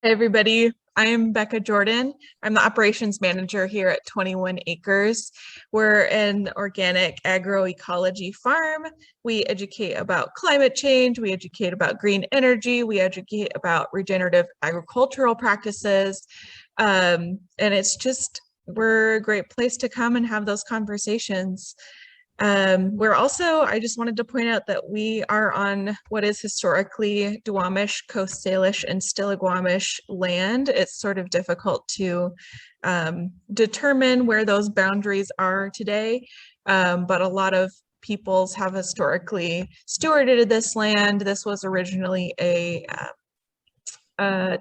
Hey everybody, I'm Becca Jordan. I'm the operations manager here at 21 Acres. We're an organic agroecology farm. We educate about climate change, we educate about green energy, we educate about regenerative agricultural practices. And we're a great place to come and have those conversations. I just wanted to point out that we are on what is historically Duwamish, Coast Salish, and Stillaguamish land. It's sort of difficult to determine where those boundaries are today, but a lot of peoples have historically stewarded this land. This was originally a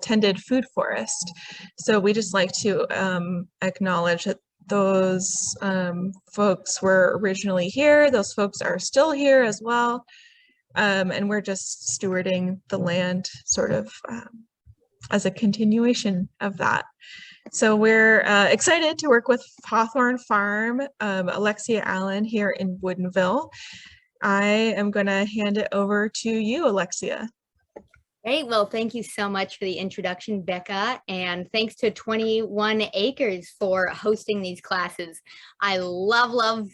tended food forest. So we just like to acknowledge that those folks were originally here. Those folks are still here as well. And we're just stewarding the land sort of as a continuation of that. So we're excited to work with Hawthorn Farm, Alexia Allen here in Woodinville. I am going to hand it over to you, Alexia. Great. Well, thank you so much for the introduction, Becca, and thanks to 21 Acres for hosting these classes. I love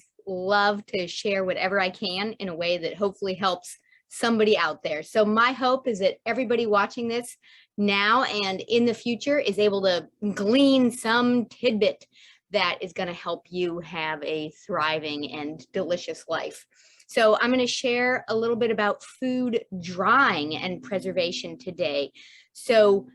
to share whatever I can in a way that hopefully helps somebody out there. So my hope is that everybody watching this now and in the future is able to glean some tidbit that is going to help you have a thriving and delicious life. So I'm going to share a little bit about food drying and preservation today. So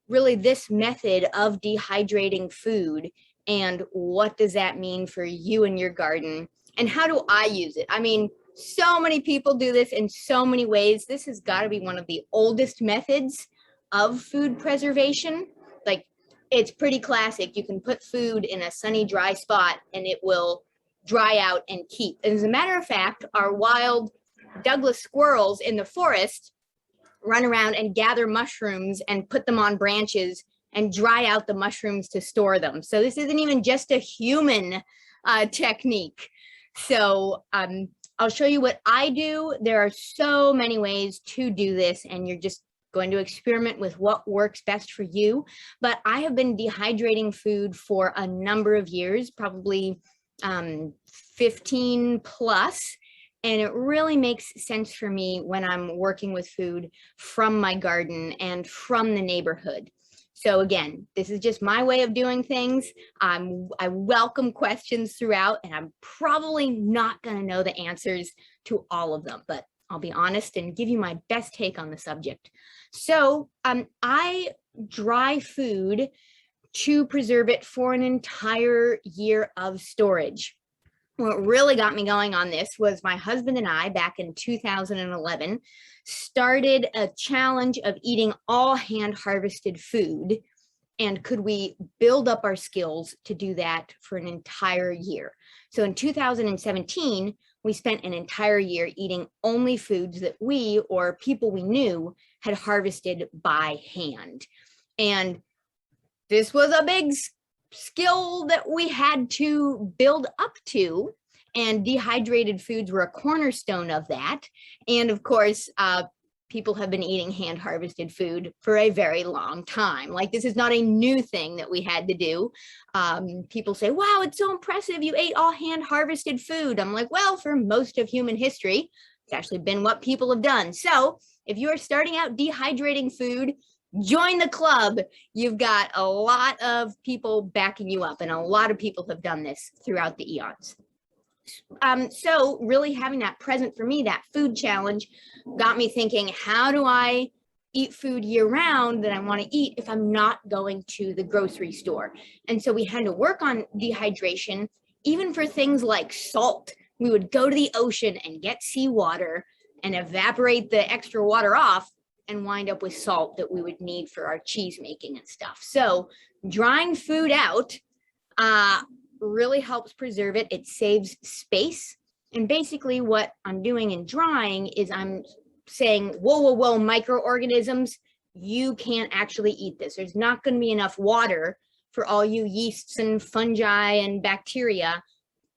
really this method of dehydrating food, and what does that mean for you and your garden, and how do I use it? I mean, so many people do this in so many ways. This has got to be one of the oldest methods of food preservation. Like, it's pretty classic. You can put food in a sunny, dry spot and it will dry out and keep. And as a matter of fact, our wild Douglas squirrels in the forest run around and gather mushrooms and put them on branches and dry out the mushrooms to store them. So this isn't even just a human technique. So I'll show you what I do. There are so many ways to do this, and you're just going to experiment with what works best for you. But I have been dehydrating food for a number of years, probably 15 plus, and it really makes sense for me when I'm working with food from my garden and from the neighborhood. So again, this is just my way of doing things. I welcome questions throughout, and I'm probably not going to know the answers to all of them, but I'll be honest and give you my best take on the subject. So I dry food to preserve it for an entire year of storage. What really got me going on this was my husband and I, back in 2011, started a challenge of eating all hand harvested food. And could we build up our skills to do that for an entire year? So in 2017, we spent an entire year eating only foods that we or people we knew had harvested by hand. And this was a big skill that we had to build up to, and dehydrated foods were a cornerstone of that. And of course, people have been eating hand harvested food for a very long time. Like, this is not a new thing that we had to do. People say, wow, it's so impressive, you ate all hand harvested food. I'm like, well, for most of human history, it's actually been what people have done. So if you are starting out dehydrating food, join the club. You've got a lot of people backing you up, and a lot of people have done this throughout the eons. So really having that present for me, that food challenge, got me thinking, how do I eat food year round that I want to eat if I'm not going to the grocery store? And so we had to work on dehydration, even for things like salt. We would go to the ocean and get seawater and evaporate the extra water off and wind up with salt that we would need for our cheese making and stuff. So drying food out really helps preserve it. It saves space. And basically what I'm doing in drying is I'm saying, whoa, microorganisms, you can't actually eat this. There's not going to be enough water for all you yeasts and fungi and bacteria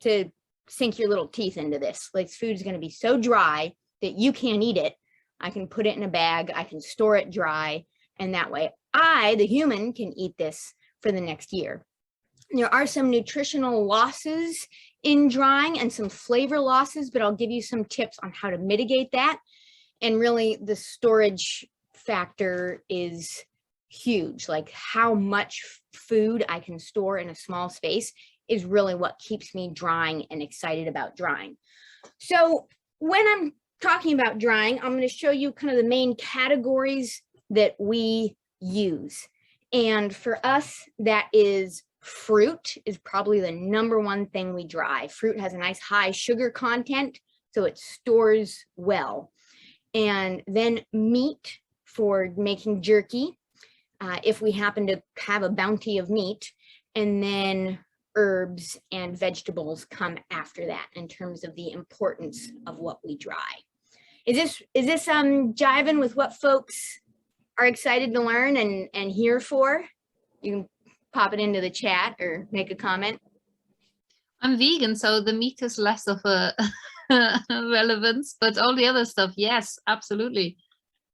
to sink your little teeth into this. Like, food is going to be so dry that you can't eat it. I can put it in a bag, I can store it dry, and that way I, the human, can eat this for the next year. There are some nutritional losses in drying and some flavor losses, but I'll give you some tips on how to mitigate that. And really the storage factor is huge. Like how much food I can store in a small space is really what keeps me drying and excited about drying. So when I'm talking about drying, I'm going to show you kind of the main categories that we use. And for us, that is fruit is probably the #1 thing we dry. Fruit has a nice high sugar content, so it stores well. And then meat for making jerky, if we happen to have a bounty of meat, and then herbs and vegetables come after that in terms of the importance of what we dry. Is this jiving with what folks are excited to learn and here for? You can pop it into the chat or make a comment. I'm vegan, so the meat is less of a relevance, but all the other stuff, yes, absolutely.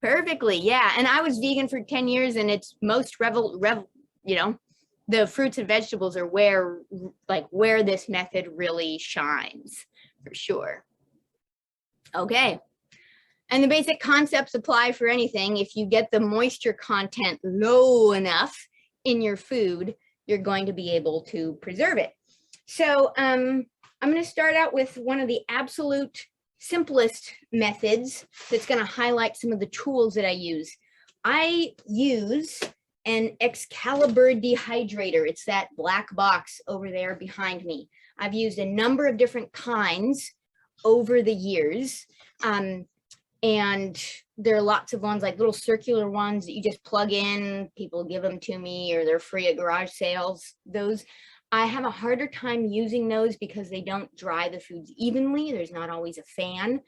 Perfectly, yeah. And I was vegan for 10 years, and it's most you know, the fruits and vegetables are where this method really shines, for sure. Okay. And the basic concepts apply for anything. If you get the moisture content low enough in your food, you're going to be able to preserve it. So I'm going to start out with one of the absolute simplest methods that's going to highlight some of the tools that I use. I use an Excalibur dehydrator. It's that black box over there behind me. I've used a number of different kinds over the years. And there are lots of ones, like little circular ones that you just plug in. People give them to me, or they're free at garage sales. Those, I have a harder time using those because they don't dry the foods evenly. There's not always a fan.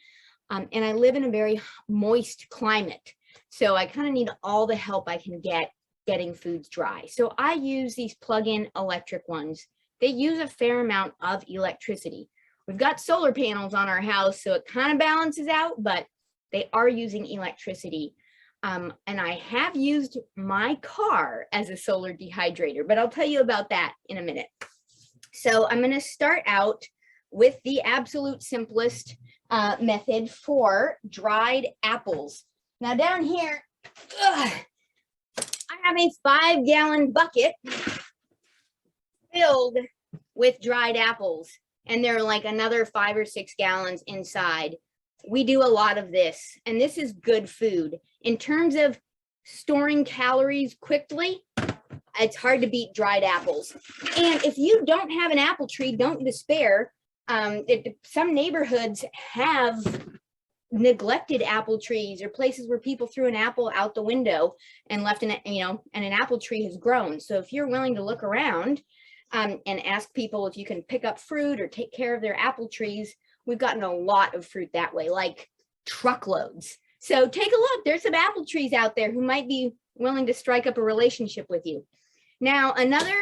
And I live in a very moist climate. So I kind of need all the help I can get getting foods dry. So I use these plug-in electric ones. They use a fair amount of electricity. We've got solar panels on our house, so it kind of balances out, but they are using electricity. And I have used my car as a solar dehydrator, but I'll tell you about that in a minute. So I'm going to start out with the absolute simplest method for dried apples. Now down here, I have a 5-gallon bucket filled with dried apples, and there are like another 5 or 6 gallons inside. We do a lot of this, and this is good food. In terms of storing calories quickly, it's hard to beat dried apples. And if you don't have an apple tree, don't despair. Some neighborhoods have neglected apple trees, or places where people threw an apple out the window and left and an apple tree has grown. So if you're willing to look around and ask people if you can pick up fruit or take care of their apple trees, we've gotten a lot of fruit that way, like truckloads. So take a look. There's some apple trees out there who might be willing to strike up a relationship with you. Now, another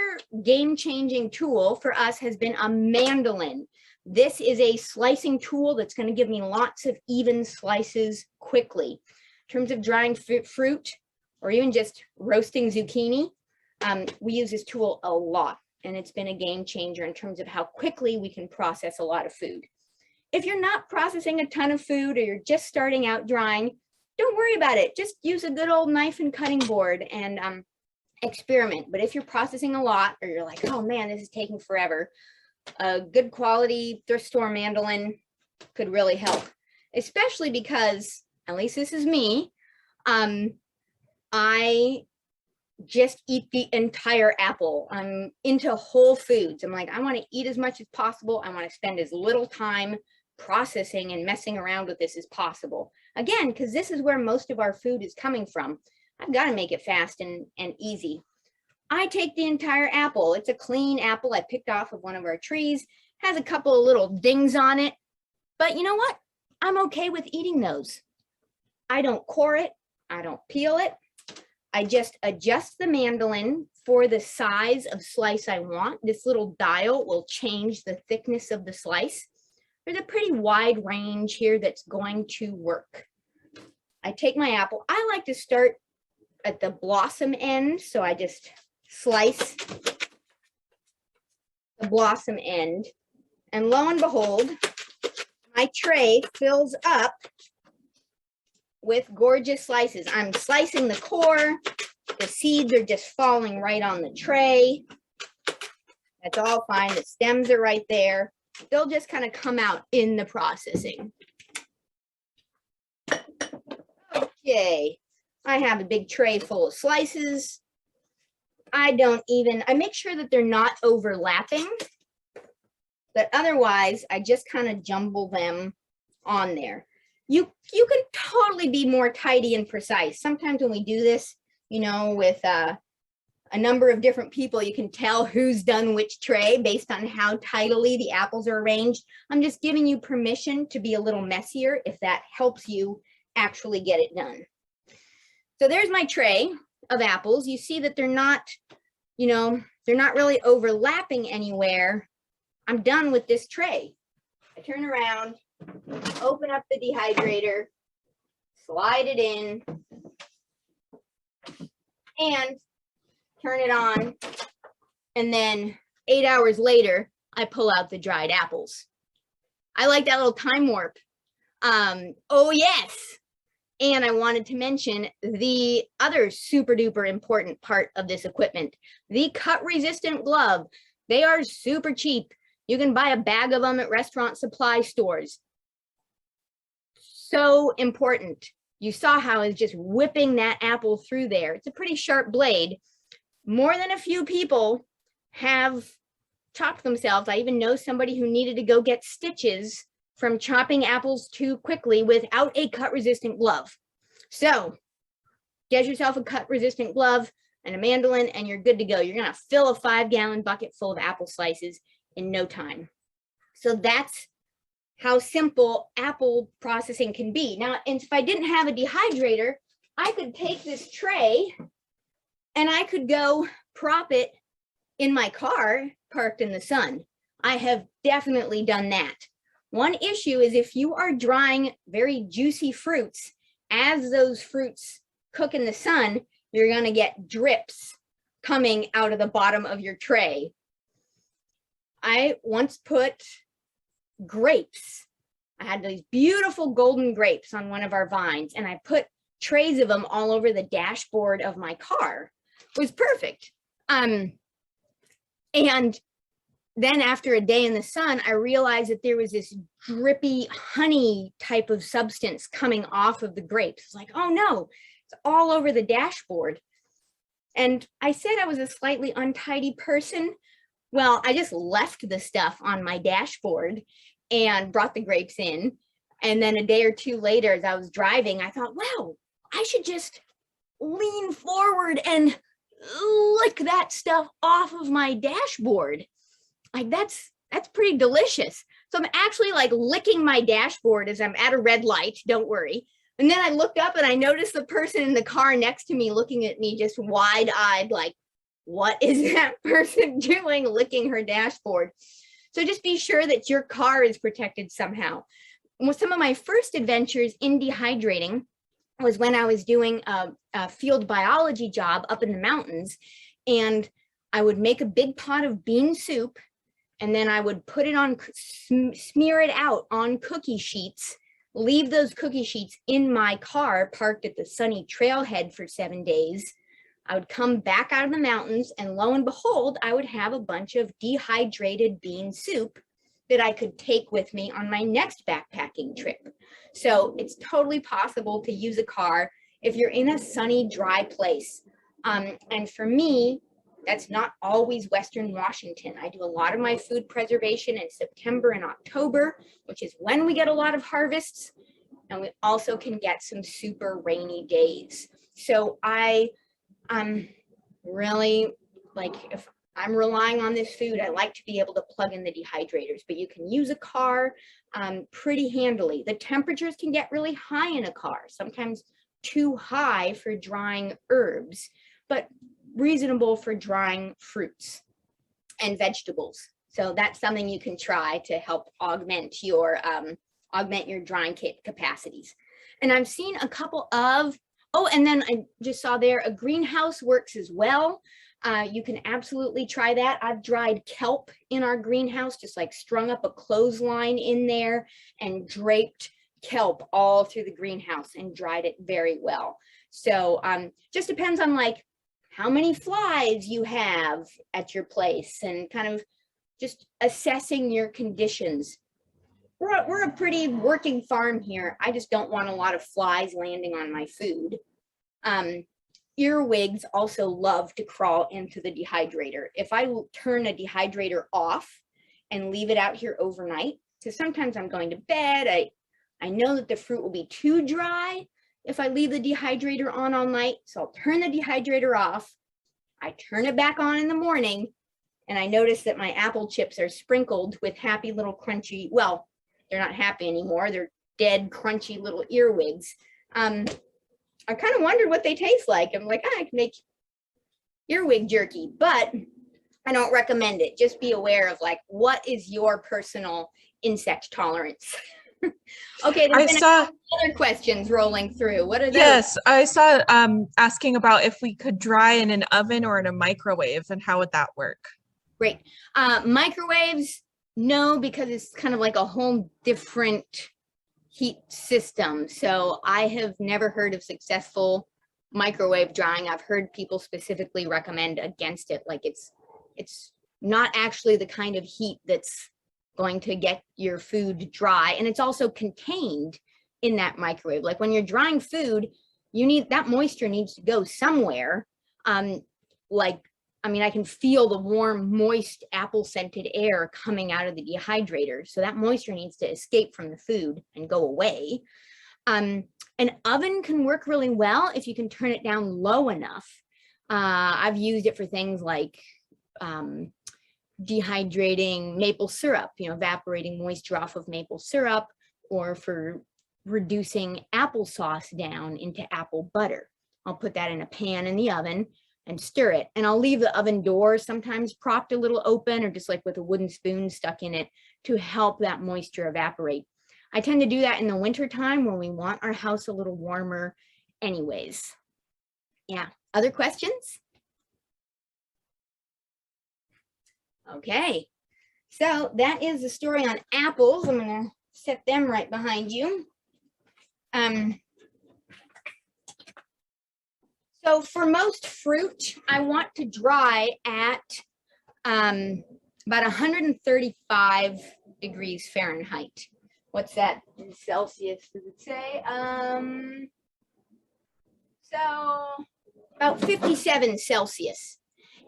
game-changing tool for us has been a mandolin. This is a slicing tool that's going to give me lots of even slices quickly. In terms of drying fruit or even just roasting zucchini, we use this tool a lot, and it's been a game changer in terms of how quickly we can process a lot of food. If you're not processing a ton of food, or you're just starting out drying, don't worry about it. Just use a good old knife and cutting board and experiment. But if you're processing a lot, or you're like, oh man, this is taking forever, a good quality thrift store mandolin could really help, especially because, at least this is me, I just eat the entire apple. I'm into whole foods. I'm like, I want to eat as much as possible. I want to spend as little time processing and messing around with this as possible. Again, because this is where most of our food is coming from. I've got to make it fast and easy. I take the entire apple. It's a clean apple I picked off of one of our trees. Has a couple of little dings on it. But you know what? I'm okay with eating those. I don't core it. I don't peel it. I just adjust the mandolin for the size of slice I want. This little dial will change the thickness of the slice. There's a pretty wide range here that's going to work. I take my apple. I like to start at the blossom end. So I just slice the blossom end, and lo and behold, my tray fills up with gorgeous slices. I'm slicing the core. The seeds are just falling right on the tray. That's all fine. The stems are right there. They'll just kind of come out in the processing. Okay, I have a big tray full of slices. I make sure that they're not overlapping, but otherwise I just kind of jumble them on there. You can totally be more tidy and precise. Sometimes when we do this, you know, with a number of different people, you can tell who's done which tray based on how tidily the apples are arranged. I'm just giving you permission to be a little messier if that helps you actually get it done. So there's my tray of apples. You see that they're not, you know, they're not really overlapping anywhere. I'm done with this tray. I turn around, open up the dehydrator, slide it in, and turn it on. And then 8 hours later, I pull out the dried apples. I like that little time warp. Oh yes. And I wanted to mention the other super duper important part of this equipment, the cut resistant glove. They are super cheap. You can buy a bag of them at restaurant supply stores. So important. You saw how it's just whipping that apple through there. It's a pretty sharp blade. More than a few people have chopped themselves. I even know somebody who needed to go get stitches from chopping apples too quickly without a cut resistant glove. So get yourself a cut resistant glove and a mandolin and you're good to go. You're gonna fill a 5-gallon bucket full of apple slices in no time. So that's how simple apple processing can be. Now, if I didn't have a dehydrator, I could take this tray and I could go prop it in my car parked in the sun. I have definitely done that. One issue is if you are drying very juicy fruits, as those fruits cook in the sun, you're going to get drips coming out of the bottom of your tray. I once put grapes. I had these beautiful golden grapes on one of our vines, and I put trays of them all over the dashboard of my car. It was perfect. And then after a day in the sun, I realized that there was this drippy honey type of substance coming off of the grapes. It's like, oh no, it's all over the dashboard. And I said I was a slightly untidy person. Well, I just left the stuff on my dashboard and brought the grapes in. And then a day or two later, as I was driving, I thought, wow, I should just lean forward and lick that stuff off of my dashboard. Like that's pretty delicious. So I'm actually like licking my dashboard as I'm at a red light, don't worry. And then I looked up and I noticed the person in the car next to me looking at me just wide-eyed, like, what is that person doing licking her dashboard? So just be sure that your car is protected somehow. Some of my first adventures in dehydrating was when I was doing a field biology job up in the mountains, and I would make a big pot of bean soup, and then I would put it on, smear it out on cookie sheets, leave those cookie sheets in my car parked at the sunny trailhead for 7 days. I would come back out of the mountains, and lo and behold, I would have a bunch of dehydrated bean soup that I could take with me on my next backpacking trip. So it's totally possible to use a car if you're in a sunny, dry place. And for me, that's not always Western Washington. I do a lot of my food preservation in September and October, which is when we get a lot of harvests. And we also can get some super rainy days. So I'm really, like, if I'm relying on this food, I like to be able to plug in the dehydrators, but you can use a car pretty handily. The temperatures can get really high in a car, sometimes too high for drying herbs, but reasonable for drying fruits and vegetables. So that's something you can try to help augment your drying capacities. And I've seen a couple of Oh, and then I just saw there a greenhouse works as well. You can absolutely try that. I've dried kelp in our greenhouse, just like strung up a clothesline in there and draped kelp all through the greenhouse and dried it very well. So just depends on like how many flies you have at your place and kind of just assessing your conditions. We're a pretty working farm here. I just don't want a lot of flies landing on my food. Earwigs also love to crawl into the dehydrator. If I turn a dehydrator off and leave it out here overnight, because sometimes I'm going to bed, I know that the fruit will be too dry if I leave the dehydrator on all night. So I'll turn the dehydrator off. I turn it back on in the morning, and I notice that my apple chips are sprinkled with happy little crunchy, well, they're not happy anymore. They're dead, crunchy little earwigs. I kind of wondered what they taste like. I'm like, I can make earwig jerky, but I don't recommend it. Just be aware of like, what is your personal insect tolerance? Okay, there's been other questions rolling through. What are those? Yes, I saw asking about if we could dry in an oven or in a microwave, and how would that work? Great. Microwaves, no, because it's kind of like a whole different heat system. So I have never heard of successful microwave drying. I've heard people specifically recommend against it. Like it's not actually the kind of heat that's going to get your food dry. And it's also contained in that microwave. Like when you're drying food, you need that moisture needs to go somewhere. I mean, I can feel the warm, moist, apple-scented air coming out of the dehydrator. So that moisture needs to escape from the food and go away. An oven can work really well if you can turn it down low enough. I've used it for things like dehydrating maple syrup, evaporating moisture off of maple syrup, or for reducing applesauce down into apple butter. I'll put that in a pan in the oven and stir it. And I'll leave the oven door sometimes propped a little open, or just like with a wooden spoon stuck in it to help that moisture evaporate. I tend to do that in the winter time when we want our house a little warmer anyways. Yeah, other questions? Okay, so that is the story on apples. I'm gonna set them right behind you. So for most fruit, I want to dry at about 135 degrees Fahrenheit. What's that in Celsius, does it say? So about 57 Celsius.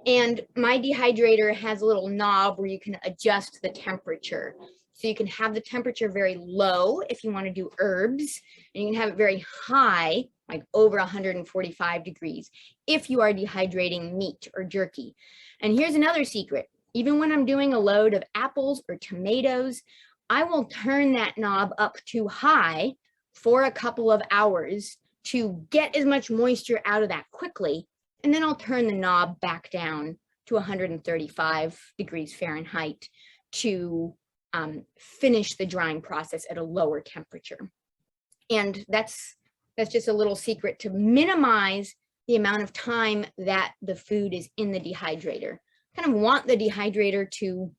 And my dehydrator has a little knob where you can adjust the temperature. So you can have the temperature very low if you want to do herbs, and you can have it very high, like over 145 degrees, if you are dehydrating meat or jerky. And here's another secret. Even when I'm doing a load of apples or tomatoes, I will turn that knob up to high for a couple of hours to get as much moisture out of that quickly. And then I'll turn the knob back down to 135 degrees Fahrenheit to finish the drying process at a lower temperature. And that's just a little secret to minimize the amount of time that the food is in the dehydrator. Kind of want the dehydrator to,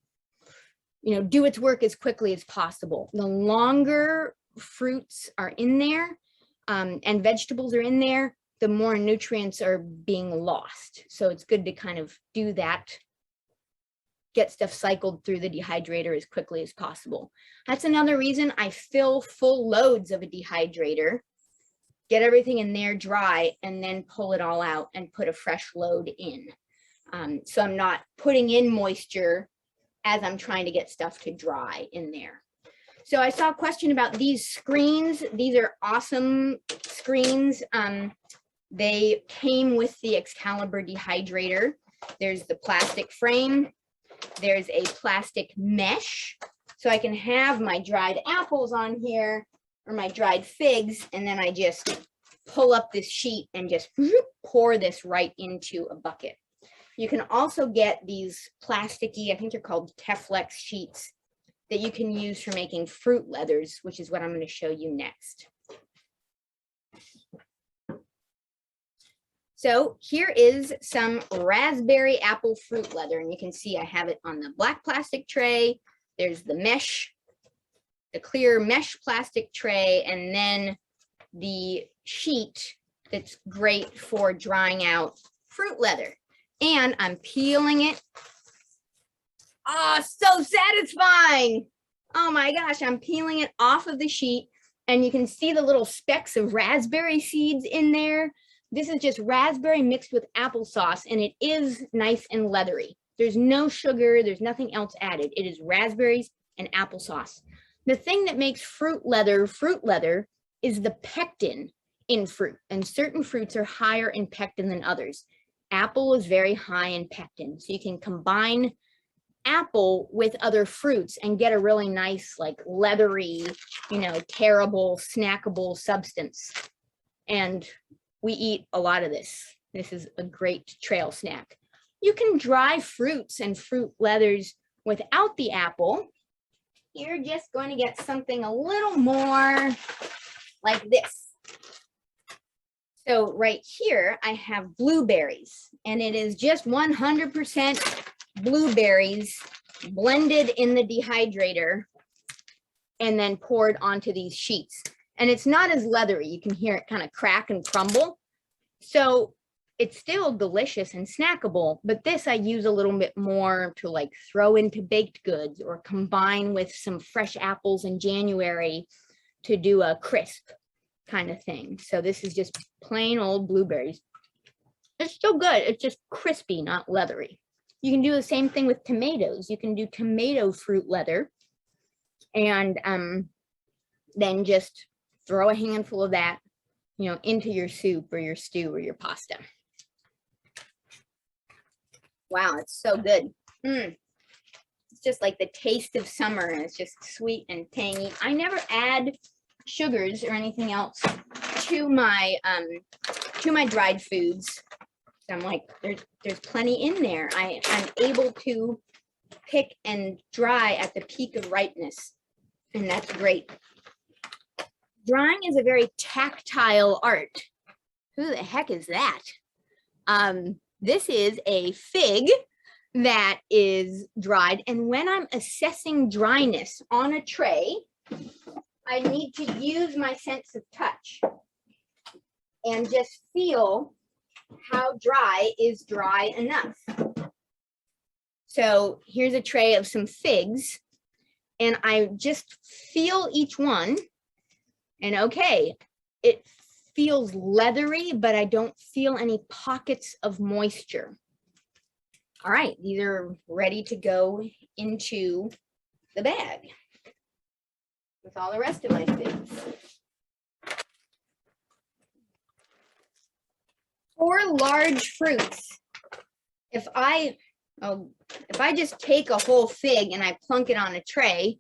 do its work as quickly as possible. The longer fruits are in there and vegetables are in there, the more nutrients are being lost. So it's good to kind of do that, get stuff cycled through the dehydrator as quickly as possible. That's another reason I fill full loads of a dehydrator, get everything in there dry, and then pull it all out and put a fresh load in. So I'm not putting in moisture as I'm trying to get stuff to dry in there. So I saw a question about these screens. These are awesome screens. They came with the Excalibur dehydrator. There's the plastic frame. There's a plastic mesh. So I can have my dried apples on here or my dried figs, and then I just pull up this sheet and just pour this right into a bucket. You can also get these plasticky, I think they're called Teflex sheets, that you can use for making fruit leathers, which is what I'm going to show you next. So here is some raspberry apple fruit leather, and you can see I have it on the black plastic tray. There's the mesh, the clear mesh plastic tray, and then the sheet that's great for drying out fruit leather. And I'm peeling it. Oh, so satisfying. Oh my gosh, I'm peeling it off of the sheet, and you can see the little specks of raspberry seeds in there. This is just raspberry mixed with applesauce, and it is nice and leathery. There's no sugar, there's nothing else added. It is raspberries and applesauce. The thing that makes fruit leather is the pectin in fruit, and certain fruits are higher in pectin than others. Apple is very high in pectin, so you can combine apple with other fruits and get a really nice, like leathery, you know, terrible, snackable substance. And we eat a lot of this. This is a great trail snack. You can dry fruits and fruit leathers without the apple. You're just going to get something a little more like this. So right here, I have blueberries, and it is just 100% blueberries blended in the dehydrator and then poured onto these sheets. And it's not as leathery. You can hear it kind of crack and crumble. So it's still delicious and snackable, but this I use a little bit more to like throw into baked goods or combine with some fresh apples in January to do a crisp kind of thing. So this is just plain old blueberries. It's still good. It's just crispy, not leathery. You can do the same thing with tomatoes. You can do tomato fruit leather and then just throw a handful of that, you know, into your soup or your stew or your pasta. Wow, it's so good. It's just like the taste of summer, and it's just sweet and tangy. I never add sugars or anything else to my dried foods. I'm like, there's plenty in there. I'm able to pick and dry at the peak of ripeness, and that's great. Drying is a very tactile art. Who the heck is that? This is a fig that is dried, and when I'm assessing dryness on a tray, I need to use my sense of touch and just feel how dry is dry enough. So here's a tray of some figs, and I just feel each one, and okay, it feels leathery, but I don't feel any pockets of moisture. All right, these are ready to go into the bag with all the rest of my figs. For large fruits, if I just take a whole fig and I plunk it on a tray,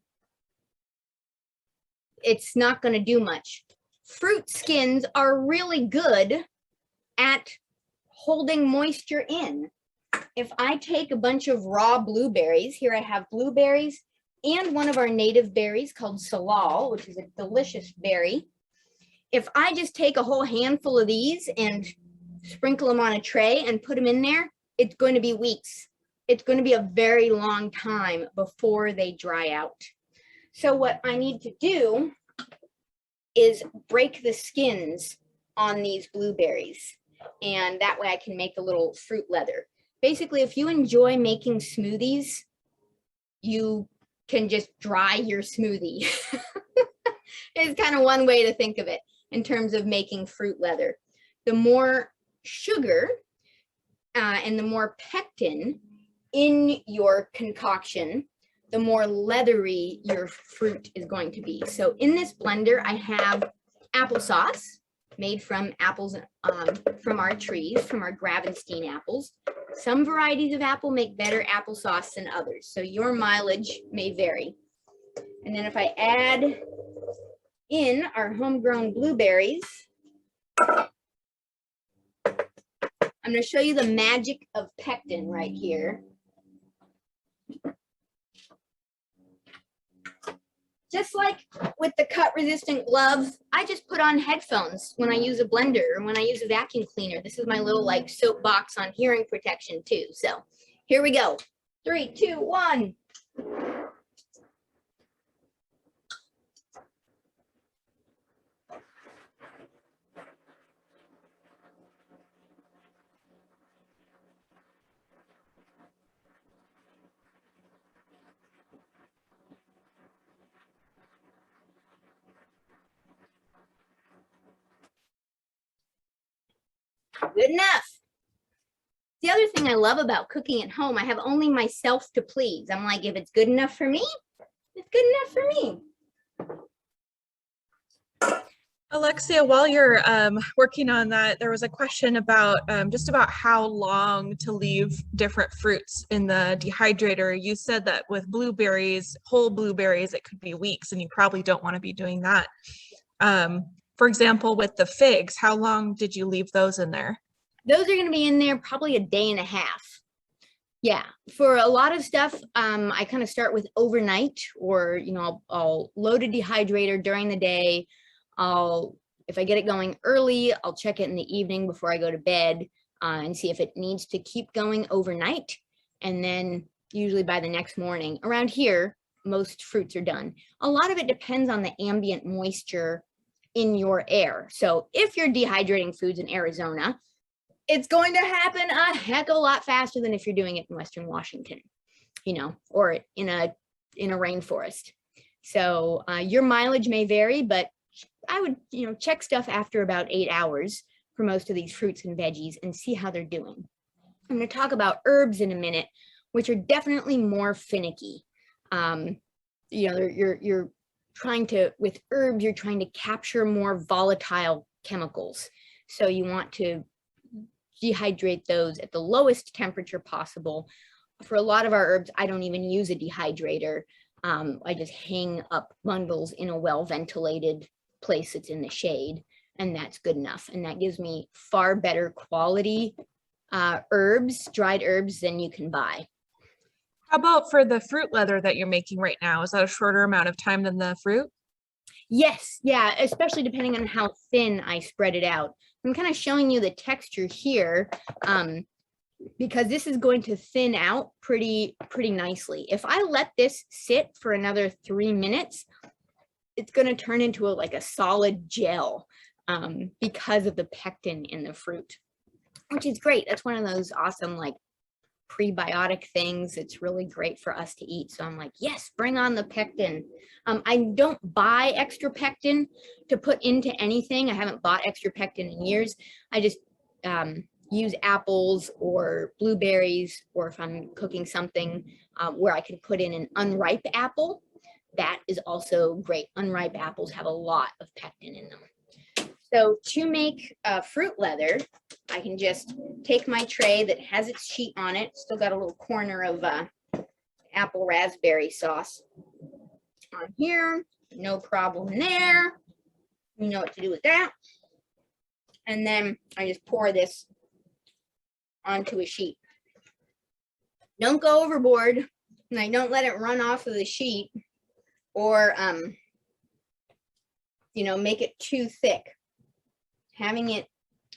it's not going to do much. Fruit skins are really good at holding moisture in. If I take a bunch of raw blueberries, here I have blueberries and one of our native berries called salal, which is a delicious berry. If I just take a whole handful of these and sprinkle them on a tray and put them in there, it's going to be weeks. It's going to be a very long time before they dry out. So what I need to do is break the skins on these blueberries, and that way I can make a little fruit leather. Basically, if you enjoy making smoothies, you can just dry your smoothie. It's kind of one way to think of it in terms of making fruit leather. The more sugar and the more pectin in your concoction, the more leathery your fruit is going to be. So in this blender, I have applesauce made from apples from our trees, from our Gravenstein apples. Some varieties of apple make better applesauce than others, so your mileage may vary. And then if I add in our homegrown blueberries, I'm going to show you the magic of pectin right here. just like with the cut resistant glove, I just put on headphones when I use a blender or when I use a vacuum cleaner. This is my little like soapbox on hearing protection too. So here we go. 3, 2, 1. Good enough. The other thing I love about cooking at home, I have only myself to please. I'm like, if it's good enough for me, it's good enough for me. Alexia, while you're working on that, there was a question about just about how long to leave different fruits in the dehydrator. You said that with blueberries, whole blueberries, it could be weeks, and you probably don't want to be doing that. For example, with the figs, how long did you leave those in there? Those are going to be in there probably a day and a half. Yeah, for a lot of stuff, I kind of start with overnight, or, you know, I'll load a dehydrator during the day. If I get it going early, I'll check it in the evening before I go to bed and see if it needs to keep going overnight. And then usually by the next morning, around here, most fruits are done. A lot of it depends on the ambient moisture in your air. So if you're dehydrating foods in Arizona, it's going to happen a heck of a lot faster than if you're doing it in Western Washington, you know, or in a rainforest. So your mileage may vary, but I would, you know, check stuff after about 8 hours for most of these fruits and veggies and see how they're doing. I'm going to talk about herbs in a minute, which are definitely more finicky. You know, you're trying to, with herbs, you're trying to capture more volatile chemicals. So you want to dehydrate those at the lowest temperature possible. For a lot of our herbs, I don't even use a dehydrator. I just hang up bundles in a well-ventilated place that's in the shade, and that's good enough. And that gives me far better quality herbs, dried herbs, than you can buy. How about for the fruit leather that you're making right now? Is that a shorter amount of time than the fruit? Yes, yeah, especially depending on how thin I spread it out. I'm kind of showing you the texture here because this is going to thin out pretty nicely. If I let this sit for another 3 minutes, it's going to turn into like a solid gel because of the pectin in the fruit, which is great. That's one of those awesome like prebiotic things. It's really great for us to eat. So I'm like, yes, bring on the pectin. I don't buy extra pectin to put into anything. I haven't bought extra pectin in years. I just use apples or blueberries, or if I'm cooking something where I can put in an unripe apple, that is also great. Unripe apples have a lot of pectin in them. So to make fruit leather, I can just take my tray that has its sheet on it. Still got a little corner of apple raspberry sauce on here. No problem there. You know what to do with that. And then I just pour this onto a sheet. Don't go overboard, and I don't let it run off of the sheet, or you know, make it too thick. Having it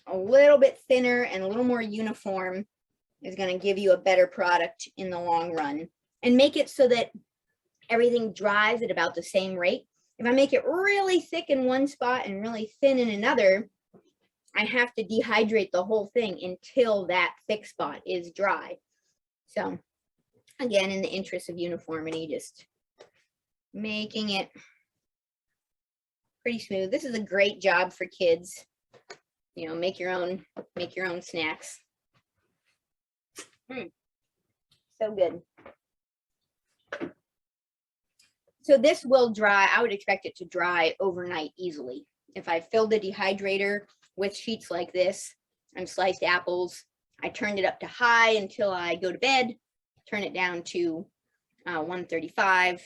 a little bit thinner and a little more uniform is going to give you a better product in the long run. And make it so that everything dries at about the same rate. If I make it really thick in one spot and really thin in another, I have to dehydrate the whole thing until that thick spot is dry. So again, in the interest of uniformity, just making it pretty smooth. This is a great job for kids. You know, make your own snacks. So good. So this will dry. I would expect it to dry overnight easily. If I filled the dehydrator with sheets like this and sliced apples, I turned it up to high until I go to bed, turn it down to 135.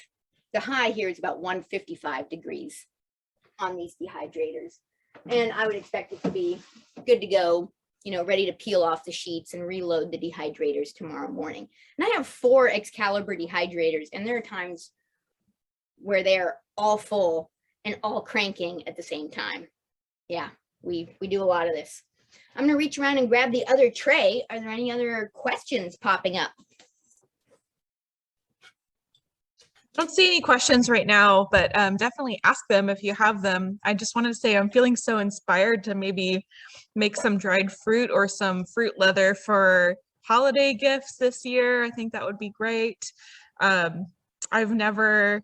The high here is about 155 degrees on these dehydrators. And I would expect it to be good to go, you know, ready to peel off the sheets and reload the dehydrators tomorrow morning. And I have 4 Excalibur dehydrators, and there are times where they're all full and all cranking at the same time. Yeah, we do a lot of this. I'm gonna reach around and grab the other tray. Are there any other questions popping up? I don't see any questions right now, but definitely ask them if you have them. I just wanted to say I'm feeling so inspired to maybe make some dried fruit or some fruit leather for holiday gifts this year. I think that would be great. I've never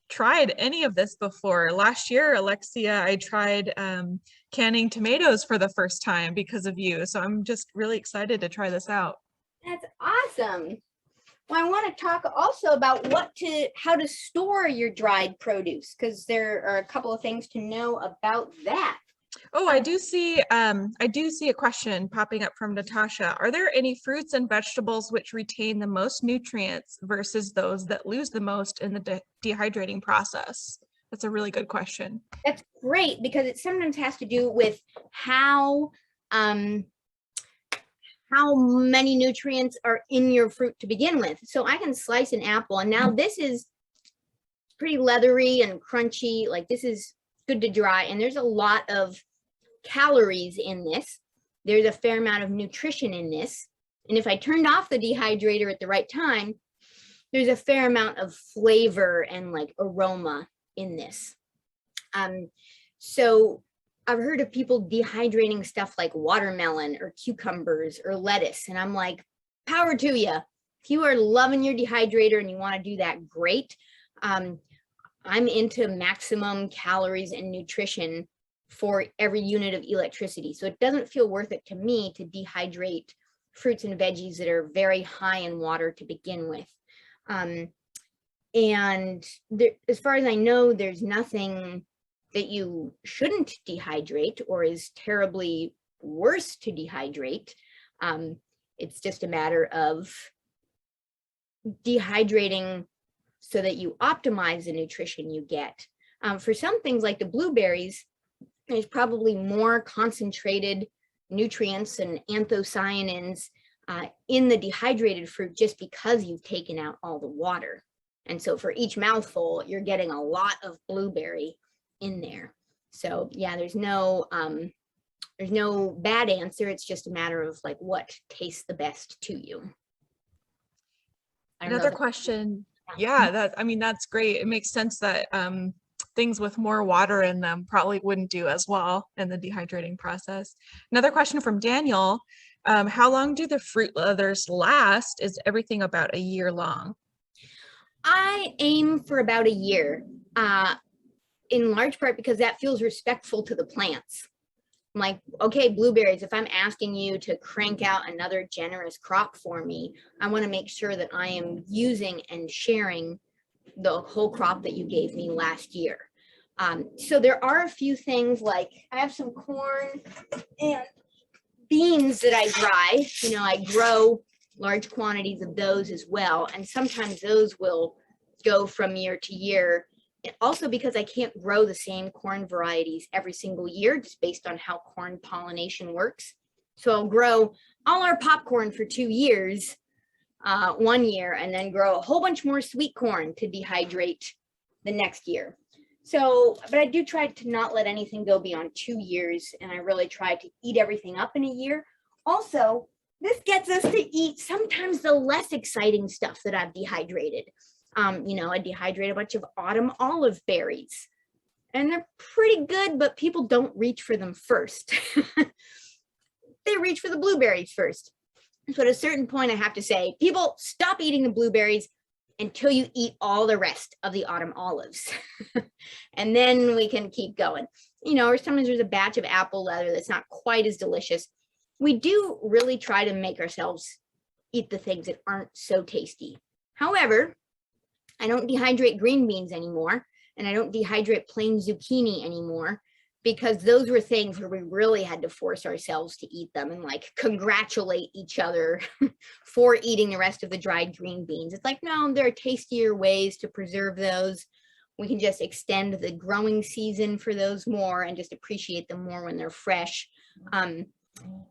tried any of this before. Last year, Alexia, I tried canning tomatoes for the first time because of you. So I'm just really excited to try this out. That's awesome. Well, I want to talk also about how to store your dried produce, because there are a couple of things to know about that. Oh, I do see a question popping up from Natasha. Are there any fruits and vegetables which retain the most nutrients versus those that lose the most in the dehydrating process? That's a really good question. That's great, because it sometimes has to do with how many nutrients are in your fruit to begin with. So I can slice an apple, and now this is pretty leathery and crunchy. Like, this is good to dry, and there's a lot of calories in this. There's a fair amount of nutrition in this. And if I turned off the dehydrator at the right time, there's a fair amount of flavor and like aroma in this. So I've heard of people dehydrating stuff like watermelon or cucumbers or lettuce. And I'm like, power to you. If you are loving your dehydrator and you want to do that, great. I'm into maximum calories and nutrition for every unit of electricity. So it doesn't feel worth it to me to dehydrate fruits and veggies that are very high in water to begin with. And there, as far as I know, there's nothing that you shouldn't dehydrate or is terribly worse to dehydrate. It's just a matter of dehydrating so that you optimize the nutrition you get. For some things like the blueberries, there's probably more concentrated nutrients and anthocyanins in the dehydrated fruit just because you've taken out all the water. And so for each mouthful, you're getting a lot of blueberry in there. So yeah, there's no bad answer. It's just a matter of like what tastes the best to you. Another question. Yeah, that's great. It makes sense that things with more water in them probably wouldn't do as well in the dehydrating process. Another question from Daniel. How long do the fruit leathers last? Is everything about a year long? I aim for about a year, in large part because that feels respectful to the plants. I'm like, okay, blueberries, if I'm asking you to crank out another generous crop for me, I want to make sure that I am using and sharing the whole crop that you gave me last year. So there are a few things, like I have some corn and beans that I dry. You know, I grow large quantities of those as well. And sometimes those will go from year to year. And also because I can't grow the same corn varieties every single year, just based on how corn pollination works. So I'll grow all our popcorn for 2 years, 1 year, and then grow a whole bunch more sweet corn to dehydrate the next year. So, but I do try to not let anything go beyond 2 years, and I really try to eat everything up in a year. Also, this gets us to eat sometimes the less exciting stuff that I've dehydrated. You know, I dehydrate a bunch of autumn olive berries, and they're pretty good, but people don't reach for them first. They reach for the blueberries first. So at a certain point, I have to say, people, stop eating the blueberries until you eat all the rest of the autumn olives. And then we can keep going. You know, or sometimes there's a batch of apple leather that's not quite as delicious. We do really try to make ourselves eat the things that aren't so tasty. However, I don't dehydrate green beans anymore, and I don't dehydrate plain zucchini anymore, because those were things where we really had to force ourselves to eat them and like congratulate each other for eating the rest of the dried green beans. It's like, no, there are tastier ways to preserve those. We can just extend the growing season for those more and just appreciate them more when they're fresh,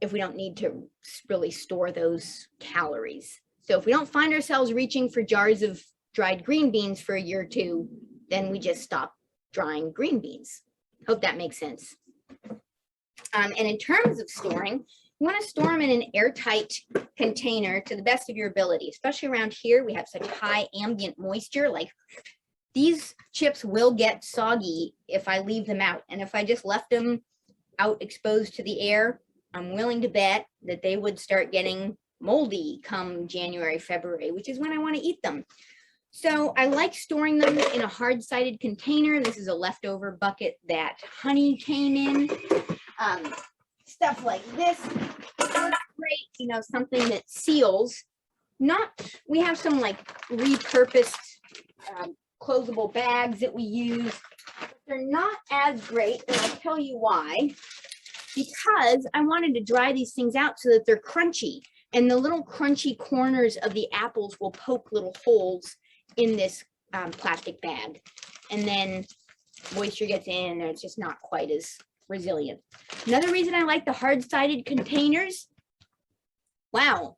if we don't need to really store those calories. So if we don't find ourselves reaching for jars of dried green beans for a year or two, then we just stop drying green beans. Hope that makes sense. And in terms of storing, you want to store them in an airtight container to the best of your ability, especially around here. We have such high ambient moisture. Like, these chips will get soggy if I leave them out. And if I just left them out exposed to the air, I'm willing to bet that they would start getting moldy come January, February, which is when I want to eat them. So I like storing them in a hard-sided container. This is a leftover bucket that honey came in. Stuff like this works great, you know, something that seals. We have some like repurposed closable bags that we use. But they're not as great, and I'll tell you why. Because I wanted to dry these things out so that they're crunchy, and the little crunchy corners of the apples will poke little holes in this plastic bag, and then moisture gets in and it's just not quite as resilient. Another reason I like the hard-sided containers, wow,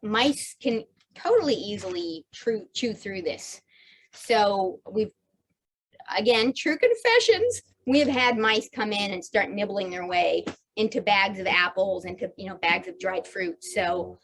mice can totally easily chew through this. So again, true confessions, we have had mice come in and start nibbling their way into bags of apples, into, you know, bags of dried fruit. So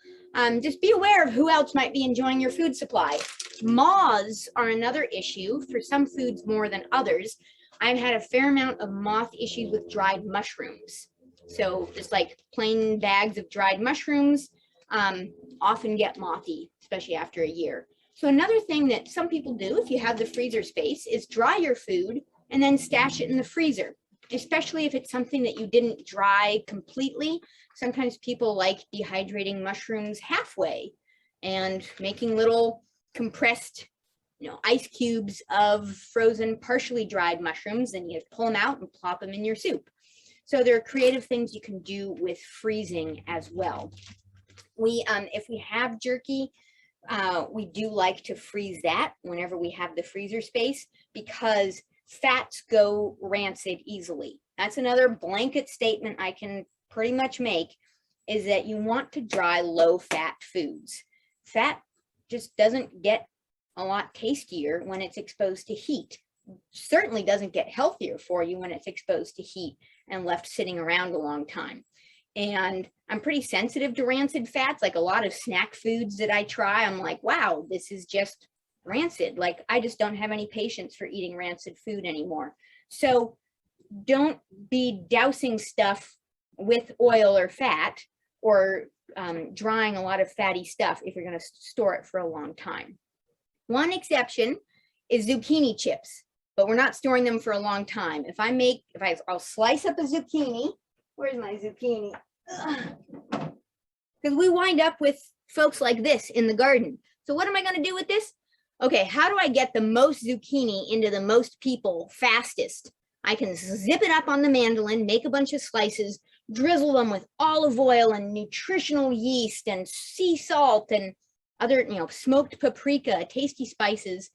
just be aware of who else might be enjoying your food supply. Moths are another issue for some foods more than others. I've had a fair amount of moth issues with dried mushrooms. So just like plain bags of dried mushrooms often get mothy, especially after a year. So another thing that some people do, if you have the freezer space, is dry your food and then stash it in the freezer, especially if it's something that you didn't dry completely. Sometimes people like dehydrating mushrooms halfway and making little compressed, you know, ice cubes of frozen, partially dried mushrooms, and you pull them out and plop them in your soup. So there are creative things you can do with freezing as well. If we have jerky, we do like to freeze that whenever we have the freezer space, because fats go rancid easily. That's another blanket statement I can pretty much make, is that you want to dry low-fat foods. Fat just doesn't get a lot tastier when it's exposed to heat. Certainly doesn't get healthier for you when it's exposed to heat and left sitting around a long time. And I'm pretty sensitive to rancid fats. Like a lot of snack foods that I try, I'm like, wow, this is just rancid. Like, I just don't have any patience for eating rancid food anymore. So don't be dousing stuff with oil or fat, or drying a lot of fatty stuff if you're going to store it for a long time. One exception is zucchini chips, but we're not storing them for a long time. I'll slice up a zucchini. Where's my zucchini? Because we wind up with folks like this in the garden. So what am I going to do with this? Okay, how do I get the most zucchini into the most people fastest? I can zip it up on the mandolin, make a bunch of slices, drizzle them with olive oil and nutritional yeast and sea salt and other, you know, smoked paprika, tasty spices,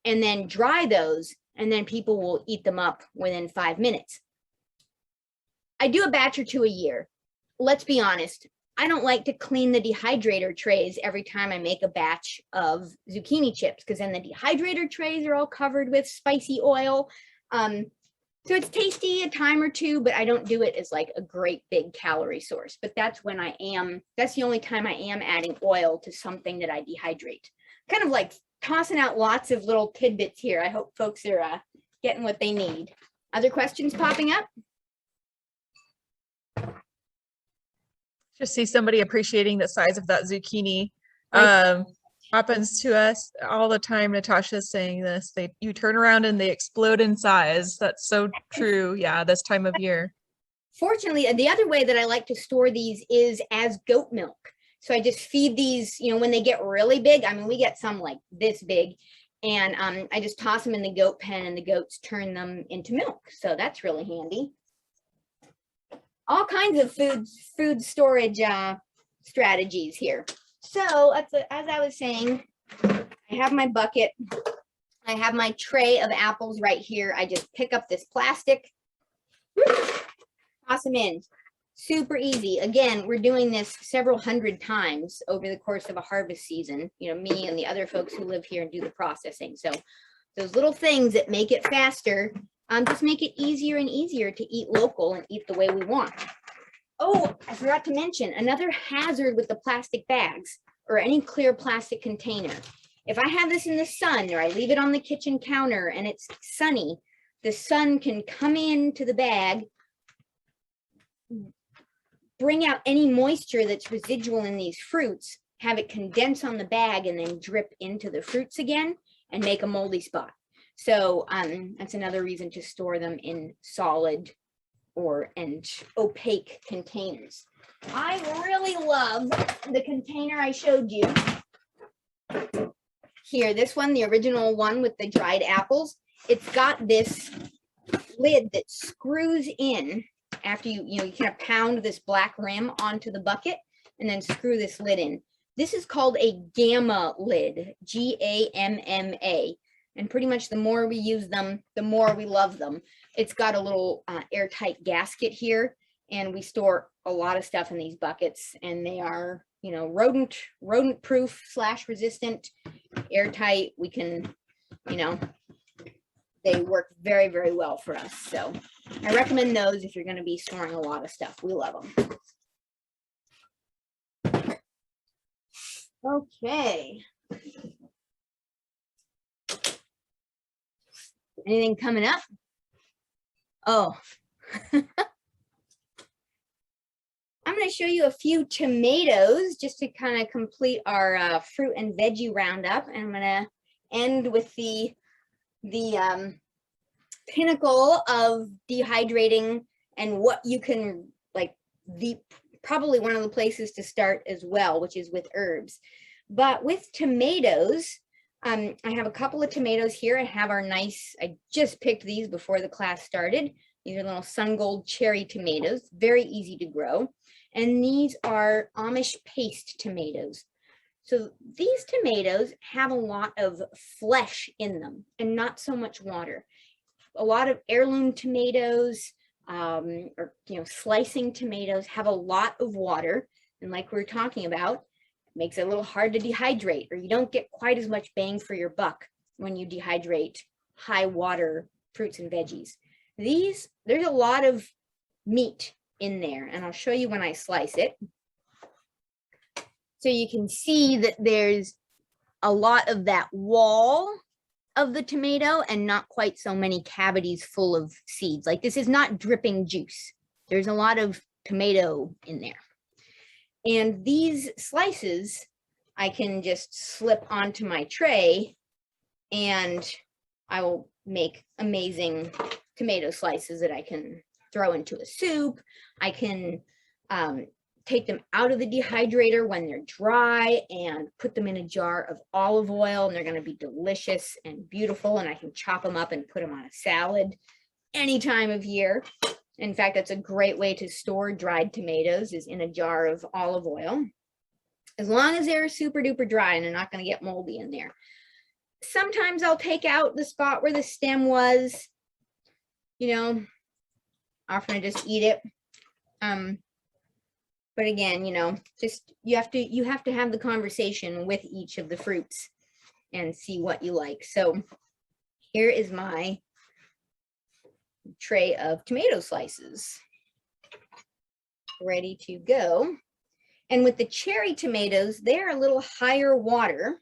and then dry those, and then people will eat them up within 5 minutes. I do a batch or two a year. Let's be honest, I don't like to clean the dehydrator trays every time I make a batch of zucchini chips, because then the dehydrator trays are all covered with spicy oil. So it's tasty a time or two, but I don't do it as like a great big calorie source. But that's the only time I am adding oil to something that I dehydrate. Kind of like tossing out lots of little tidbits here. I hope folks are getting what they need. Other questions popping up? Just see somebody appreciating the size of that zucchini. Happens to us all the time. Natasha's saying this. You turn around and they explode in size. That's so true. Yeah, this time of year. Fortunately, the other way that I like to store these is as goat milk. So I just feed these, you know, when they get really big. I mean, we get some like this big, and I just toss them in the goat pen, and the goats turn them into milk. So that's really handy. All kinds of food storage strategies here. So as I was saying, I have my bucket. I have my tray of apples right here. I just pick up this plastic, toss them in. Super easy. Again, we're doing this several hundred times over the course of a harvest season. You know, me and the other folks who live here and do the processing. So those little things that make it faster, just make it easier and easier to eat local and eat the way we want. Oh, I forgot to mention another hazard with the plastic bags or any clear plastic container. If I have this in the sun or I leave it on the kitchen counter and it's sunny, the sun can come into the bag, bring out any moisture that's residual in these fruits, have it condense on the bag and then drip into the fruits again and make a moldy spot. So that's another reason to store them in solid and opaque containers. I really love the container I showed you. Here, this one, the original one with the dried apples, it's got this lid that screws in after you kind of pound this black rim onto the bucket and then screw this lid in. This is called a gamma lid, G-A-M-M-A. And pretty much the more we use them, the more we love them. It's got a little airtight gasket here, and we store a lot of stuff in these buckets, and they are, rodent proof / resistant, airtight. We can, they work very, very well for us. So I recommend those if you're going to be storing a lot of stuff. We love them. Okay. Anything coming up? Oh, I'm going to show you a few tomatoes just to kind of complete our fruit and veggie roundup. And I'm going to end with the pinnacle of dehydrating and what you can, probably one of the places to start as well, which is with herbs. But with tomatoes, I have a couple of tomatoes here. I have our nice, I just picked these before the class started. These are little sun gold cherry tomatoes, very easy to grow. And these are Amish paste tomatoes. So these tomatoes have a lot of flesh in them and not so much water. A lot of heirloom tomatoes or slicing tomatoes have a lot of water. And like we were talking about, makes it a little hard to dehydrate, or you don't get quite as much bang for your buck when you dehydrate high water fruits and veggies. There's a lot of meat in there, and I'll show you when I slice it. So you can see that there's a lot of that wall of the tomato and not quite so many cavities full of seeds. Like, this is not dripping juice. There's a lot of tomato in there. And these slices, I can just slip onto my tray and I will make amazing tomato slices that I can throw into a soup. I can take them out of the dehydrator when they're dry and put them in a jar of olive oil, and they're going to be delicious and beautiful. And I can chop them up and put them on a salad any time of year. In fact, that's a great way to store dried tomatoes, is in a jar of olive oil, as long as they're super duper dry and they're not going to get moldy in there. Sometimes I'll take out the spot where the stem was, often I just eat it. But again, just you have to have the conversation with each of the fruits and see what you like. So here is my tray of tomato slices ready to go. And with the cherry tomatoes, they're a little higher water,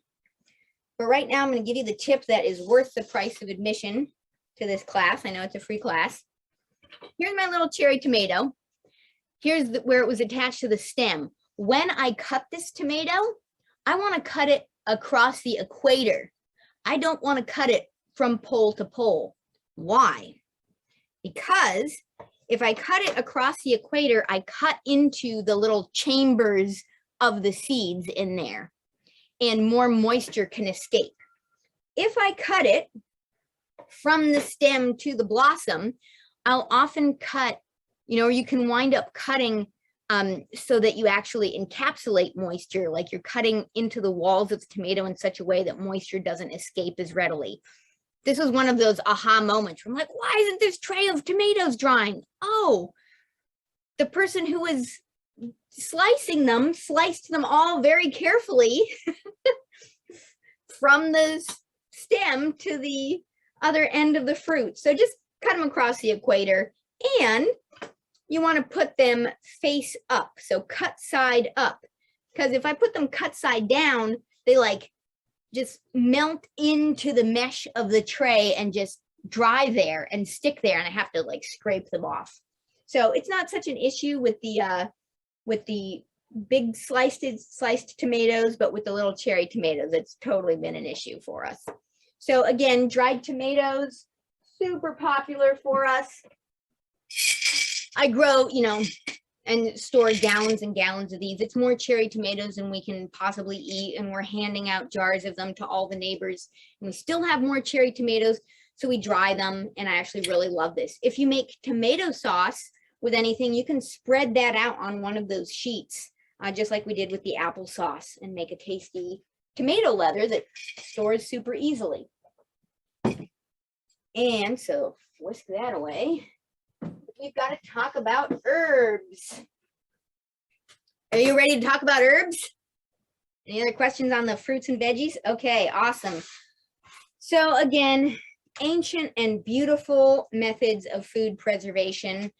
but right now I'm going to give you the tip that is worth the price of admission to this class. I know it's a free class. Here's my little cherry tomato. Here's where it was attached to the stem. When I cut this tomato, I want to cut it across the equator. I don't want to cut it from pole to pole. Why? Because if I cut it across the equator, I cut into the little chambers of the seeds in there, and more moisture can escape. If I cut it from the stem to the blossom, I'll often cut, or you can wind up cutting so that you actually encapsulate moisture, like you're cutting into the walls of the tomato in such a way that moisture doesn't escape as readily. This was one of those aha moments where I'm like, why isn't this tray of tomatoes drying? Oh, the person who was slicing them sliced them all very carefully from the stem to the other end of the fruit. So just cut them across the equator, and you want to put them face up. So cut side up, because if I put them cut side down, they like just melt into the mesh of the tray and just dry there and stick there, and I have to like scrape them off. So it's not such an issue with the big sliced tomatoes, but with the little cherry tomatoes, it's totally been an issue for us. So again, dried tomatoes, super popular for us. I grow, you know, and store gallons and gallons of these. It's more cherry tomatoes than we can possibly eat, and we're handing out jars of them to all the neighbors, and we still have more cherry tomatoes, so we dry them, and I actually really love this. If you make tomato sauce with anything, you can spread that out on one of those sheets, just like we did with the applesauce, and make a tasty tomato leather that stores super easily. And so whisk that away. We've got to talk about herbs. Are you ready to talk about herbs? Any other questions on the fruits and veggies? Okay, awesome. So again, ancient and beautiful methods of food preservation.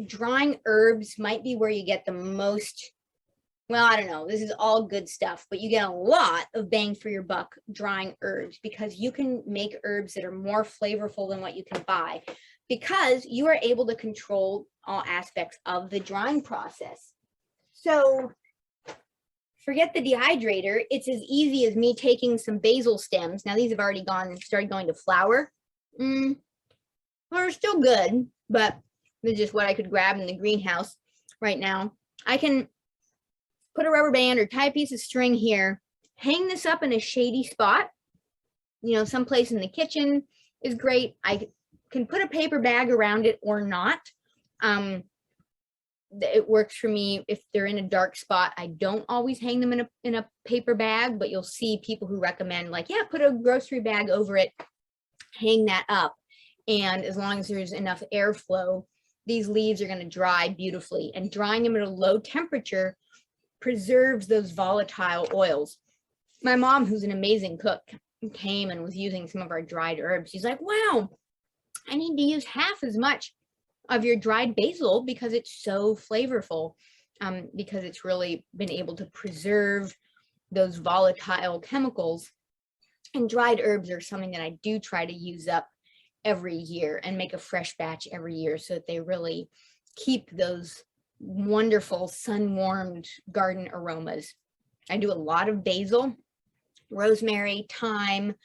Drying herbs might be where you get the most, well, I don't know, this is all good stuff, but you get a lot of bang for your buck drying herbs, because you can make herbs that are more flavorful than what you can buy, because you are able to control all aspects of the drying process. So forget the dehydrator. It's as easy as me taking some basil stems. Now these have already started going to flower. They're still good, but they're just what I could grab in the greenhouse right now. I can put a rubber band or tie a piece of string here, hang this up in a shady spot, you know, someplace in the kitchen is great. I can put a paper bag around it or not. It works for me if they're in a dark spot. I don't always hang them in a paper bag, but you'll see people who recommend, like, yeah, put a grocery bag over it, hang that up. And as long as there's enough airflow, these leaves are going to dry beautifully. And drying them at a low temperature preserves those volatile oils. My mom, who's an amazing cook, came and was using some of our dried herbs. She's like, wow, I need to use half as much of your dried basil because it's so flavorful, because it's really been able to preserve those volatile chemicals. And dried herbs are something that I do try to use up every year and make a fresh batch every year, so that they really keep those wonderful sun-warmed garden aromas. I do a lot of basil, rosemary, thyme,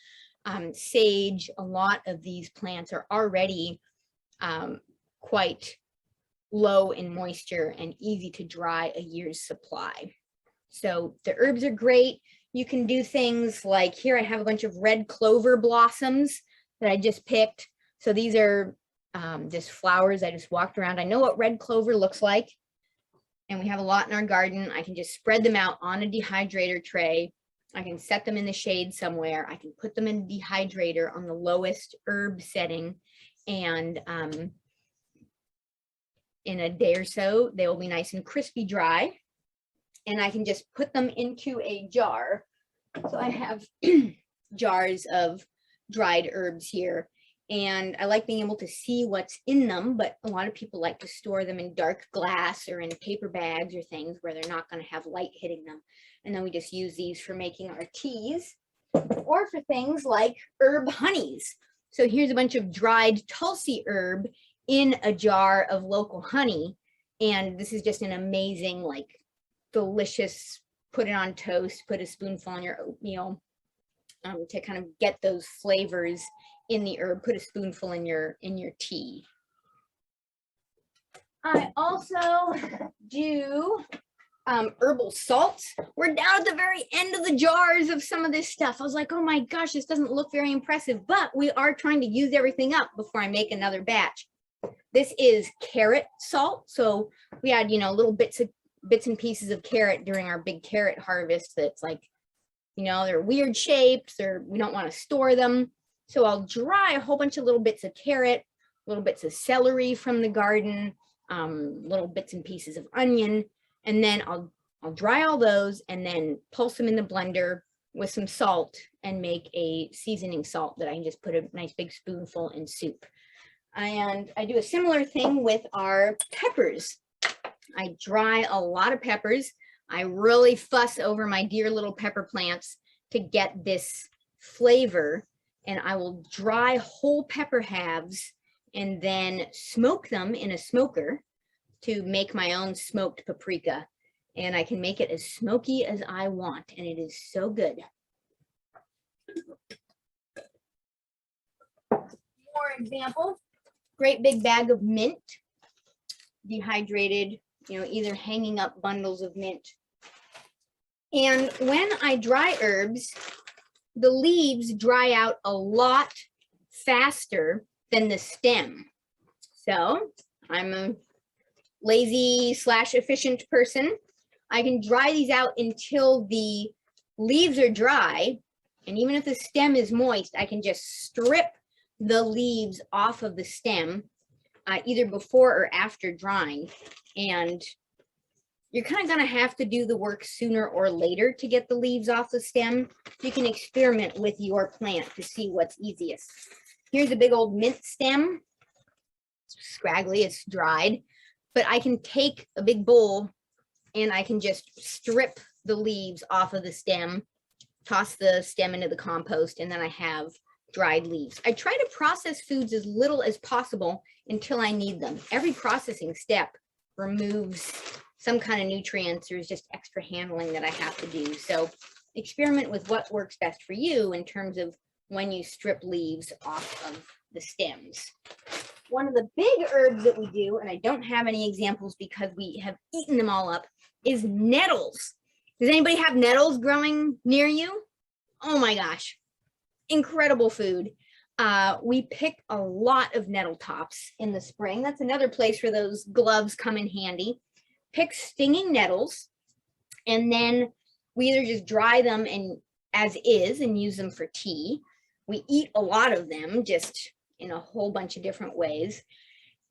sage. A lot of these plants are already quite low in moisture and easy to dry a year's supply. So the herbs are great. You can do things like, here I have a bunch of red clover blossoms that I just picked. So these are just flowers. I just walked around. I know what red clover looks like, and we have a lot in our garden. I can just spread them out on a dehydrator tray. I can set them in the shade somewhere. I can put them in a dehydrator on the lowest herb setting, and in a day or so, they will be nice and crispy dry. And I can just put them into a jar. So I have jars of dried herbs here, and I like being able to see what's in them, but a lot of people like to store them in dark glass or in paper bags or things where they're not going to have light hitting them. And then we just use these for making our teas, or for things like herb honeys. So here's a bunch of dried Tulsi herb in a jar of local honey. And this is just an amazing, like, delicious, put it on toast, put a spoonful on your oatmeal, to kind of get those flavors in the herb. Put a spoonful in your tea. I also do herbal salts. We're down at the very end of the jars of some of this stuff. I was like, oh my gosh, this doesn't look very impressive, but we are trying to use everything up before I make another batch. This is carrot salt. So we had, you know, little bits and pieces of carrot during our big carrot harvest that's like, you know, they're weird shapes, or we don't want to store them. So I'll dry a whole bunch of little bits of carrot, little bits of celery from the garden, little bits and pieces of onion, and then I'll dry all those and then pulse them in the blender, with some salt and make a seasoning salt that I can just put a nice big spoonful in soup. And I do a similar thing with our peppers. I dry a lot of peppers. I really fuss over my dear little pepper plants to get this flavor, and I will dry whole pepper halves and then smoke them in a smoker to make my own smoked paprika. And I can make it as smoky as I want, and it is so good. For example, great big bag of mint, dehydrated, you know, either hanging up bundles of mint. And when I dry herbs, the leaves dry out a lot faster than the stem. So I'm a lazy / efficient person. I can dry these out until the leaves are dry. And even if the stem is moist, I can just strip the leaves off of the stem, either before or after drying. And you're kind of going to have to do the work sooner or later to get the leaves off the stem. You can experiment with your plant to see what's easiest. Here's a big old mint stem. It's scraggly, it's dried, but I can take a big bowl and I can just strip the leaves off of the stem, toss the stem into the compost, and then I have dried leaves. I try to process foods as little as possible until I need them. Every processing step removes some kind of nutrients. There's just extra handling that I have to do. So experiment with what works best for you in terms of when you strip leaves off of the stems. One of the big herbs that we do, and I don't have any examples because we have eaten them all up, is nettles. Does anybody have nettles growing near you? Oh my gosh, incredible food. We pick a lot of nettle tops in the spring. That's another place where those gloves come in handy. Pick stinging nettles, and then we either just dry them and as is and use them for tea. We eat a lot of them just in a whole bunch of different ways.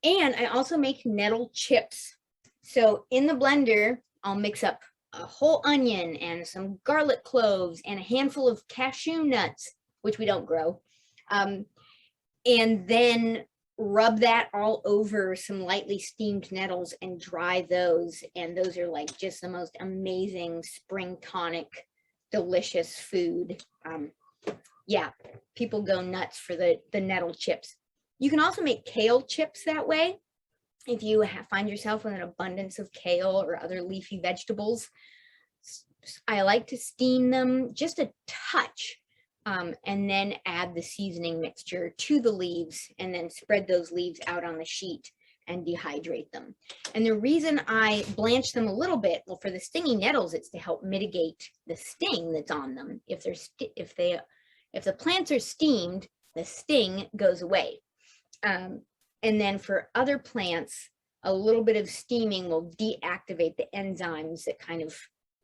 And I also make nettle chips. So in the blender, I'll mix up a whole onion and some garlic cloves and a handful of cashew nuts, which we don't grow. And then rub that all over some lightly steamed nettles and dry those. And those are like just the most amazing spring tonic, delicious food. Yeah, people go nuts for the nettle chips. You can also make kale chips that way. If you find yourself with an abundance of kale or other leafy vegetables, I like to steam them just a touch, and then add the seasoning mixture to the leaves and then spread those leaves out on the sheet and dehydrate them. And the reason I blanch them a little bit, well, for the stingy nettles, it's to help mitigate the sting that's on them. If the plants are steamed, the sting goes away. And then for other plants, a little bit of steaming will deactivate the enzymes that kind of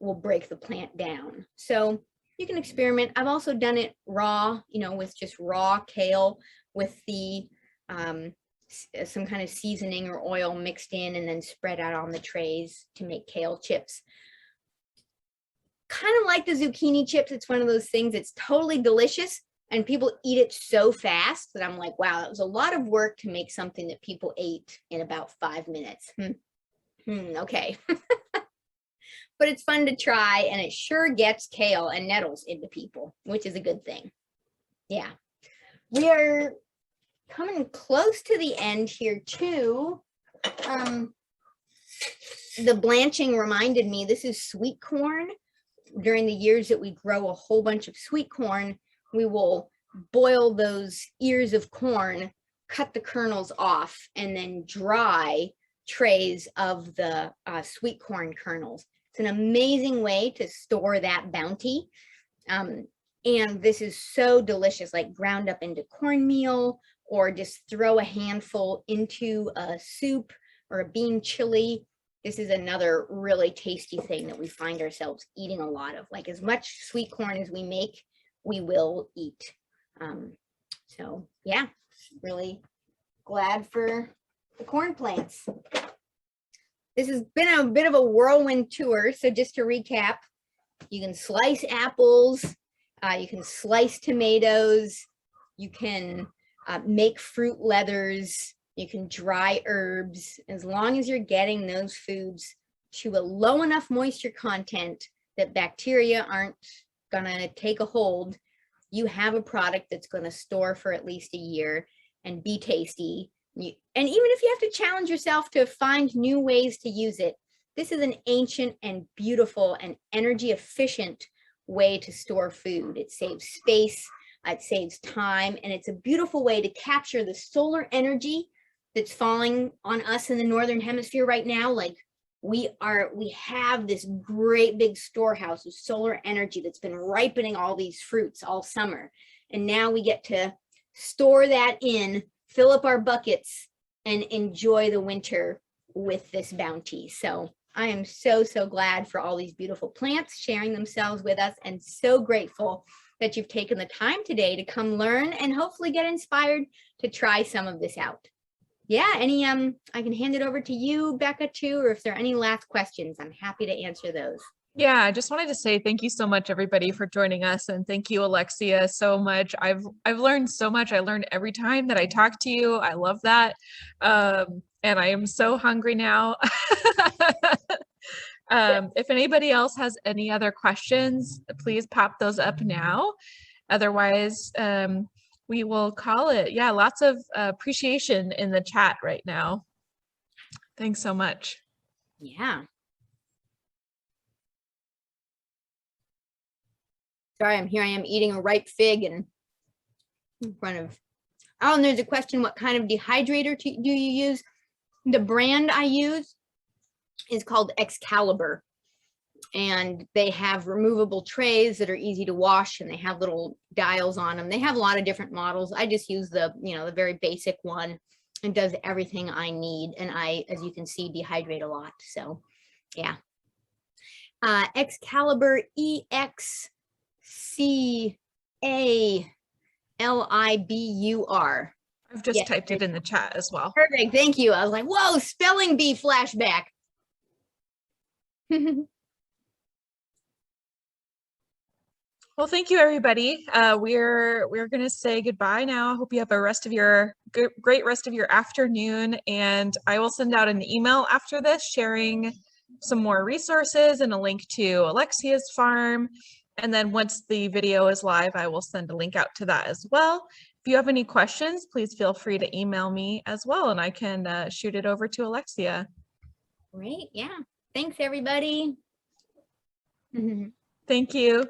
will break the plant down. So you can experiment. I've also done it raw, you know, with just raw kale with the some kind of seasoning or oil mixed in and then spread out on the trays to make kale chips. Kind of like the zucchini chips. It's one of those things that's totally delicious and people eat it so fast that I'm like, wow, that was a lot of work to make something that people ate in about 5 minutes. Okay. But it's fun to try, and it sure gets kale and nettles into people, which is a good thing. Yeah. We are coming close to the end here too. The blanching reminded me, this is sweet corn. During the years that we grow a whole bunch of sweet corn, we will boil those ears of corn, cut the kernels off, and then dry trays of the sweet corn kernels. It's an amazing way to store that bounty. And this is so delicious, like ground up into cornmeal, or just throw a handful into a soup or a bean chili. This is another really tasty thing that we find ourselves eating a lot of. Like as much sweet corn as we make, we will eat. So yeah, really glad for the corn plants. This has been a bit of a whirlwind tour. So just to recap, you can slice apples, You can slice tomatoes. You can make fruit leathers. You can dry herbs. As long as you're getting those foods to a low enough moisture content that bacteria aren't gonna take a hold, you have a product that's gonna store for at least a year and be tasty. And even if you have to challenge yourself to find new ways to use it, this is an ancient and beautiful and energy efficient way to store food. It saves space, it saves time, and it's a beautiful way to capture the solar energy that's falling on us in the Northern Hemisphere right now. Like we have this great big storehouse of solar energy that's been ripening all these fruits all summer. And now we get to store that in, fill up our buckets, and enjoy the winter with this bounty. So I am so, so glad for all these beautiful plants sharing themselves with us, and so grateful that you've taken the time today to come learn and hopefully get inspired to try some of this out. Yeah, I can hand it over to you, Becca, too, or if there are any last questions, I'm happy to answer those. Yeah, I just wanted to say thank you so much, everybody, for joining us, and thank you, Alexia, so much. I've learned so much. I learned every time that I talk to you. I love that, and I am so hungry now. If anybody else has any other questions, please pop those up now. Otherwise, we will call it. Yeah, lots of appreciation in the chat right now. Thanks so much. Yeah. Sorry, I am eating a ripe fig and in front of, oh, and there's a question, what kind of dehydrator do you use? The brand I use is called Excalibur, and they have removable trays that are easy to wash, and they have little dials on them. They have a lot of different models. I just use the very basic one, and does everything I need. And I, as you can see, dehydrate a lot. So yeah. Excalibur, EXCALIBUR. I've just typed it in the chat as well. Perfect, thank you. I was like, whoa, spelling bee flashback. Well, thank you, everybody. We're going to say goodbye now. I hope you have a great rest of your afternoon, and I will send out an email after this sharing some more resources and a link to Alexia's farm. And then once the video is live, I will send a link out to that as well. If you have any questions, please feel free to email me as well, and I can shoot it over to Alexia. Great, yeah. Thanks, everybody. Thank you.